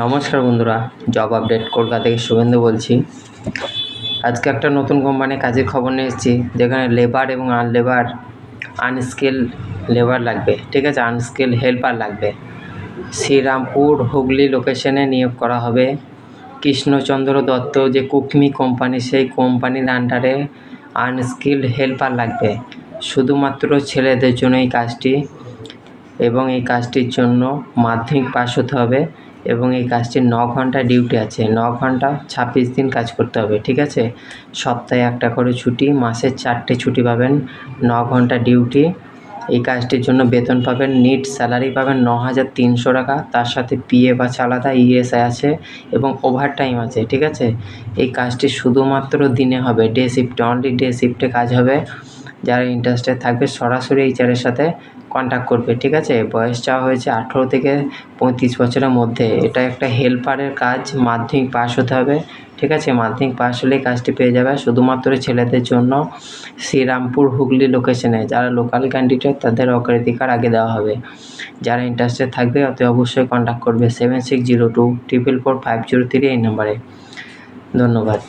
নমস্কার বন্ধুরা, job update Kolkata থেকে শুভেন্দু বলছি। আজকে একটা নতুন কোম্পানি কাজের খবর নিয়ে এসেছি, যেখানে লেবার এবং আনস্কিল লেবার লাগবে, ঠিক আছে, আনস্কিল হেল্পার লাগবে। শ্রীরামপুর হুগলি লোকেশনে নিয়োগ করা হবে। কৃষ্ণচন্দ্র দত্ত যে কুকমি কোম্পানি, সেই কোম্পানির আন্ডারে আনস্কিলড হেল্পার লাগবে। শুধুমাত্র ছেলেদের জন্য এই কাজটি, এবং এই কাজটির জন্য মাধ্যমিক পাস হতে হবে, এবং এই কাজটির 9 ঘন্টা ডিউটি আছে। 9 ঘন্টা 26 দিন কাজ করতে হবে, ঠিক আছে। সপ্তাহে একটা করে ছুটি, মাসে 4টে ছুটি পাবেন, 9 ঘন্টা ডিউটি। এই কাজটির জন্য বেতন পাবেন, নিট স্যালারি পাবেন 9,300 টাকা। তার সাথে পিএফ আছে আলাদা, ইএসআই আছে এবং ওভারটাইম আছে, ঠিক আছে। এই কাজটি শুধুমাত্র দিনে হবে, ডে শিফটে, অনলি ডে শিফটে কাজ হবে। যারা ইন্টারেস্টেড থাকবে সরাসরি এইচআরের সাথে কন্ট্যাক্ট করবে, ঠিক আছে। বয়স চাওয়া হয়েছে 18 থেকে 35 বছরের মধ্যে। এটা একটা হেল্পারের কাজ, মাধ্যমিক পাস হতে হবে, ঠিক আছে। মাধ্যমিক পাস হলেই কাজটি পেয়ে যাবে। শুধুমাত্র ছেলেদের জন্য, শ্রীরামপুর হুগলি লোকেশনে। যারা লোকাল ক্যান্ডিডেট তাদের অগ্রাধিকার আগে দেওয়া হবে। যারা ইন্টারেস্টেড থাকবে অতি অবশ্যই কন্ট্যাক্ট করবে 7602 444 503 এই নাম্বারে। ধন্যবাদ।